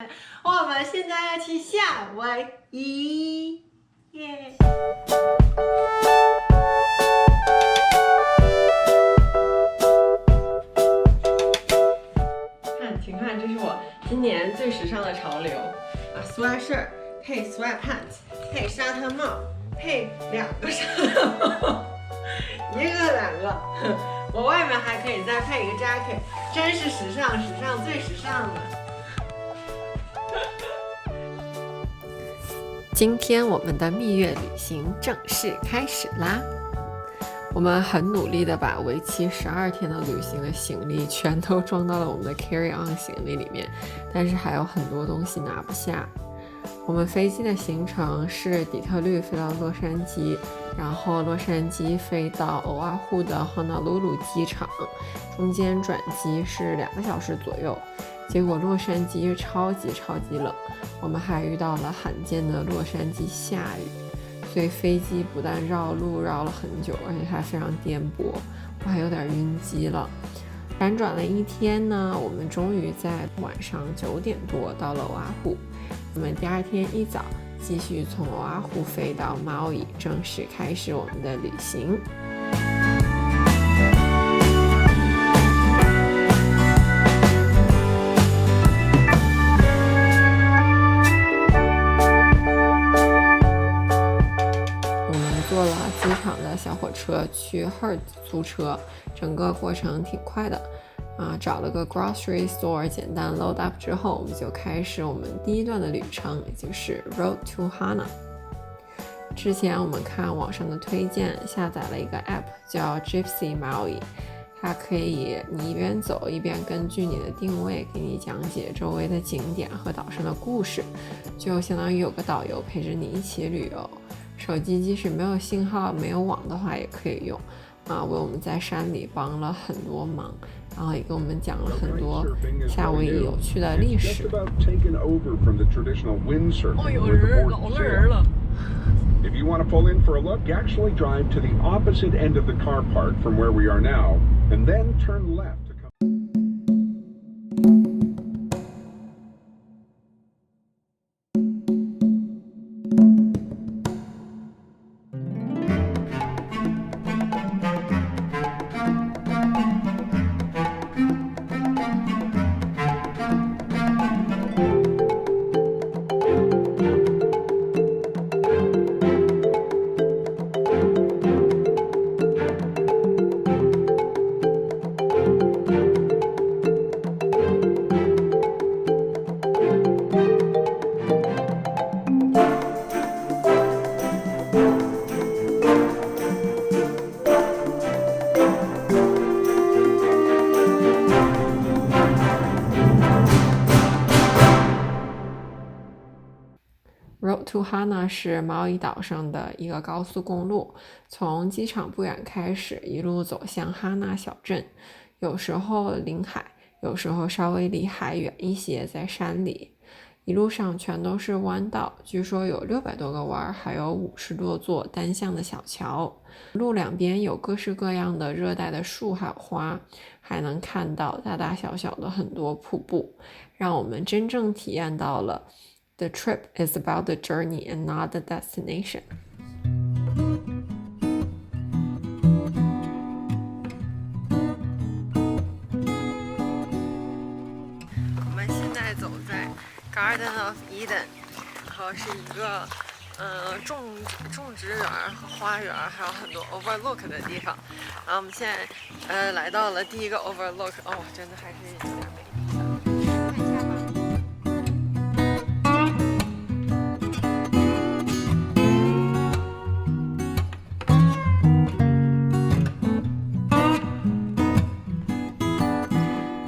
我们现在要去夏威夷，耶！请看，这是我今年最时尚的潮流啊 ！sweatshirt 配 sweatpants 配沙滩帽配2个沙滩帽，一个2个，我外面还可以再配一个 jacket， 真是时尚，史上最时尚的。今天我们的蜜月旅行正式开始啦！我们很努力的把为期12天的旅行的行李全都装到了我们的 carry on 行李里面，但是还有很多东西拿不下。我们飞机的行程是底特律飞到洛杉矶，然后洛杉矶飞到欧阿户的 Honolulu 机场，中间转机是2个小时左右。结果洛杉矶超级冷，我们还遇到了罕见的洛杉矶下雨，所以飞机不但绕路绕了很久，而且还非常颠簸，我还有点晕机了。辗转了1天呢，我们终于在晚上9点多到了欧阿户。我们第2天一早继续从欧阿户飞到毛伊，正式开始我们的旅行。坐了机场的小火车去 Hertz 租车，整个过程挺快的找了个 grocery store 简单 load up 之后，我们就开始我们第1段的旅程，也就是 Road to Hana。 之前我们看网上的推荐，下载了一个 app 叫 Gypsy Maui， 它可以你一边走一边根据你的定位给你讲解周围的景点和岛上的故事，就相当于有个导游陪着你一起旅游。手机即使没有信号没有网的话也可以用为我们在山里帮了很多忙，然后也给我们讲了很多夏威夷有趣的历史。有人，老了人了。If you want to pull in for a look, actually drive to the opposite end of the car park from where we are now, and then turn left. Road to Hana 是毛伊岛上的一个高速公路，从机场不远开始，一路走向哈纳小镇，有时候临海，有时候稍微离海远一些，在山里。一路上全都是弯道，据说有600多个弯，还有50多座单向的小桥。路两边有各式各样的热带的树还有花，还能看到大大小小的很多瀑布，让我们真正体验到了The trip is about the journey and not the destination. 我们现在走在 Garden of Eden， 然后是一个种植园和花园，还有很多 overlook 的地方。然后我们现在来到了第1个 overlook， 真的还是有点美丽的。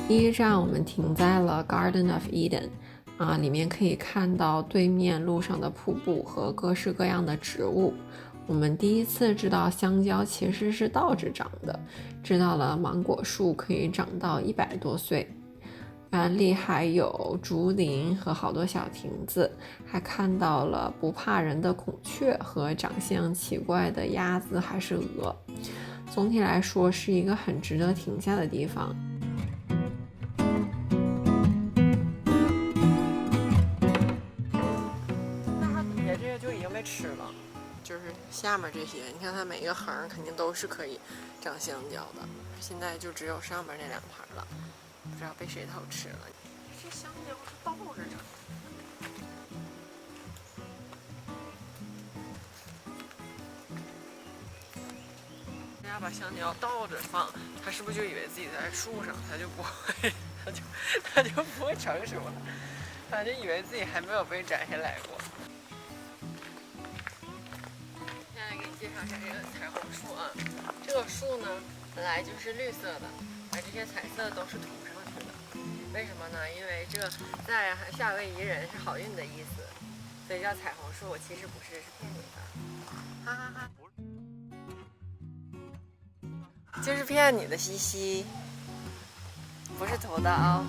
第1站我们停在了 Garden of Eden， 里面可以看到对面路上的瀑布和各式各样的植物。我们第1次知道香蕉其实是倒着长的，知道了芒果树可以长到100多岁。园里还有竹林和好多小亭子，还看到了不怕人的孔雀和长相奇怪的鸭子还是鹅。总体来说是一个很值得停下的地方。会吃了。就是下面这些，你看它每一个行肯定都是可以长香蕉的，现在就只有上面那2盘了，不知道被谁偷吃了。这香蕉是倒着长。大家把香蕉倒着放，它是不是就以为自己在树上，它就不会成熟了，它就以为自己还没有被摘下来过。介绍一下这个彩虹树啊，这个树呢本来就是绿色的，而这些彩色都是涂上去的。为什么呢？因为这在夏威夷人是好运的意思，所以叫彩虹树。其实不是，是骗你的，哈哈哈，就是骗你的，西西，不是涂的啊、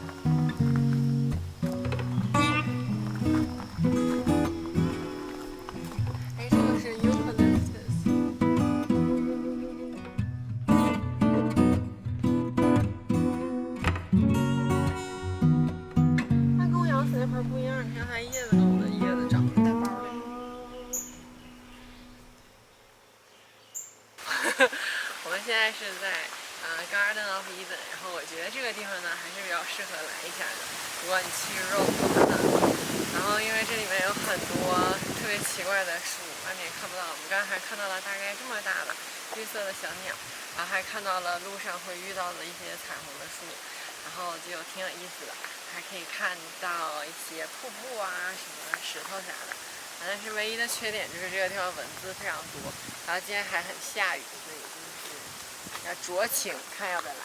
不一样，你看它叶子跟我的叶子长得带包的。我们现在是在Garden of Eden， 然后我觉得这个地方呢还是比较适合来一下的。如果你去肉的话，然后因为这里面有很多特别奇怪的树，外面也看不到。我们刚才还看到了大概这么大的绿色的小鸟，然后还看到了路上会遇到的一些彩虹的树，然后就挺有意思的。还可以看到一些瀑布啊，什么石头啥的，但是唯一的缺点就是这个地方蚊子非常多，然后今天还很下雨，所以就是要酌情看要不要来。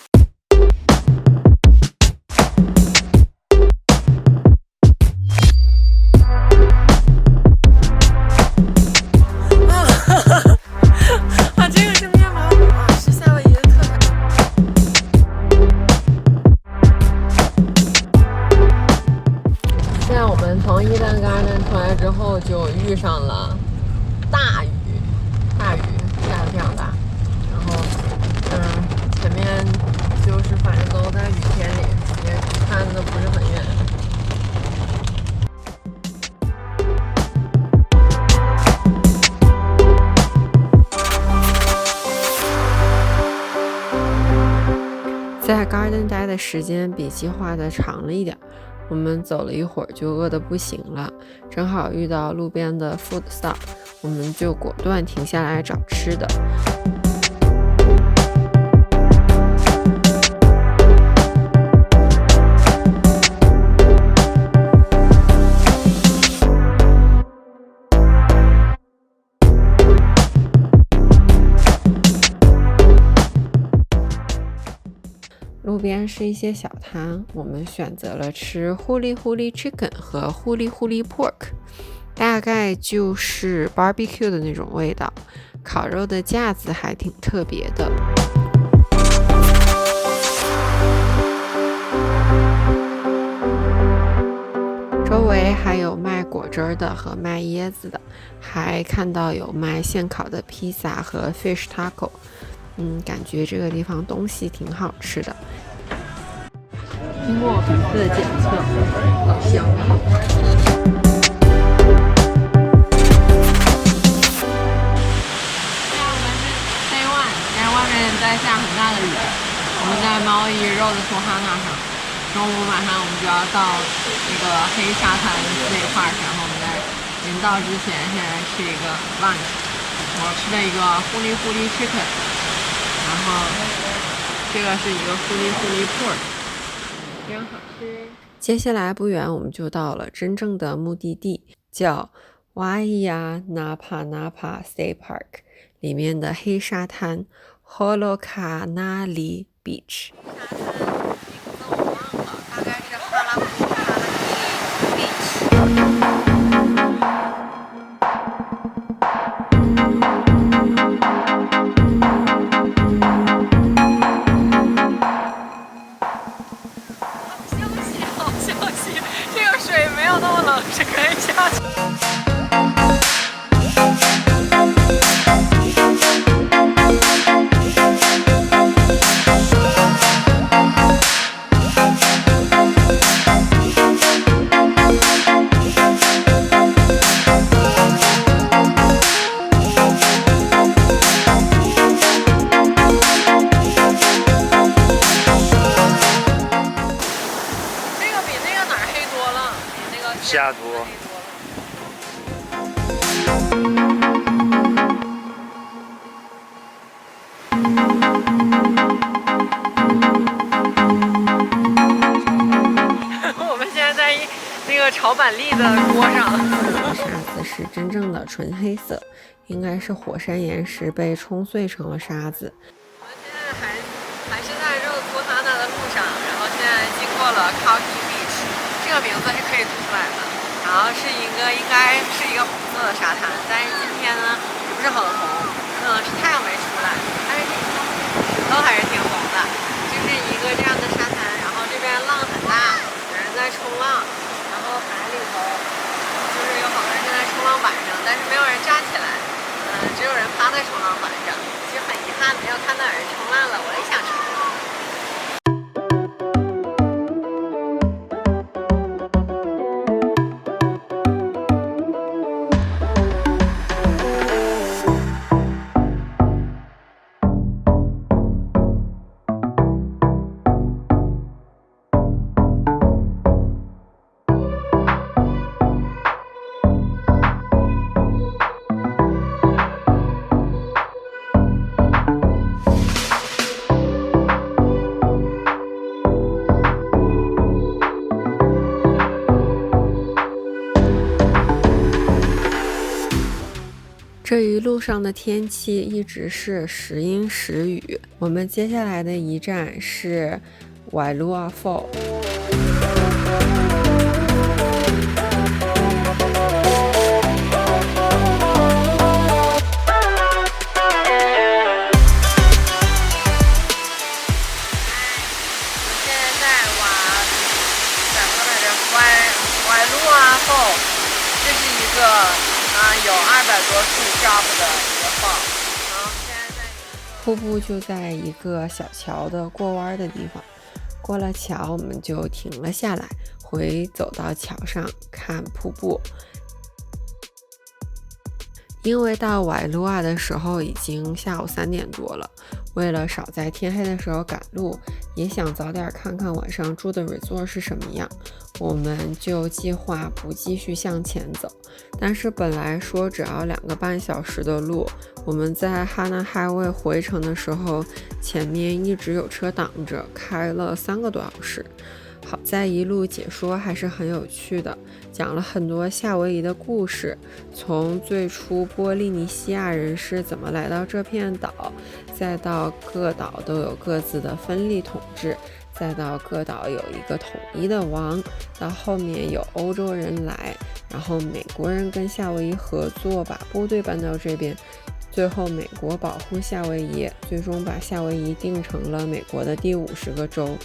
这个是面包啊，是夏威夷的特产。现在我们从伊丹Garden出来之后，就遇上了大雨，下得非常大。然后，前面就是反正都在雨天里，也看的不是很远。在 Garden 待的时间比计划的长了一点，我们走了一会儿就饿得不行了，正好遇到路边的 food stop， 我们就果断停下来找吃的。路边是一些小摊，我们选择了吃 Huli Huli Chicken 和 Huli Huli Pork， 大概就是 barbecue 的那种味道，烤肉的架子还挺特别的。周围还有卖果汁的和卖椰子的，还看到有卖现烤的披萨和 fish taco。感觉这个地方东西挺好吃的。经过粉丝的检测，好香啊！现在我们是 Day 1，但是外面在下很大的雨。我们在毛伊肉的图哈纳上，中午马上我们就要到那个黑沙滩那块儿，然后我们在临到之前，现在吃一个 lunch， 我吃了一个Huli Huli Chicken。然后这个是一个Huli Huli Pork， 非常好吃。接下来不远我们就到了真正的目的地，叫Waiea Napa Napa State Park 里面的黑沙滩 Holokanali Beach。沙滩名字我忘了，大概是哈拉布哈拉Beach。是可以下去。西雅图。我们现在在那个炒板栗的锅上。沙子是真正的纯黑色，应该是火山岩石被冲碎成了沙子。我们现在还是在热图哈纳的路上，然后现在经过了 Cocky Beach， 这个名字是可以读出来的。然后应该是一个红色的沙滩，但是今天呢不是很红，可能是太阳没出来，但是这石头还是挺红的。就是一个这样的沙滩，然后这边浪很大，有人在冲浪，然后海里头就是有好多人正在冲浪板上，但是没有人站起来，只有人趴在冲浪板上。其实很遗憾没有看到有人冲浪了，我也想冲。这一路上的天气一直是时阴时雨。我们接下来的一站是 Wailua Fall。有200多处 drop 的一个 fall， 然后现在瀑布就在一个小桥的过弯的地方，过了桥我们就停了下来，走到桥上看瀑布。因为到瓦卢瓦的时候已经下午3点多了，为了少在天黑的时候赶路，也想早点看看晚上住的 resort 是什么样，我们就计划不继续向前走。但是本来说只要2个半小时的路，我们在 Hana Highway 回程的时候，前面一直有车挡着，开了3个多小时。好在一路解说还是很有趣的，讲了很多夏威夷的故事，从最初波利尼西亚人是怎么来到这片岛，再到各岛都有各自的分立统治，再到各岛有一个统一的王，到后面有欧洲人来，然后美国人跟夏威夷合作把部队搬到这边，最后美国保护夏威夷，最终把夏威夷定成了美国的第50个州。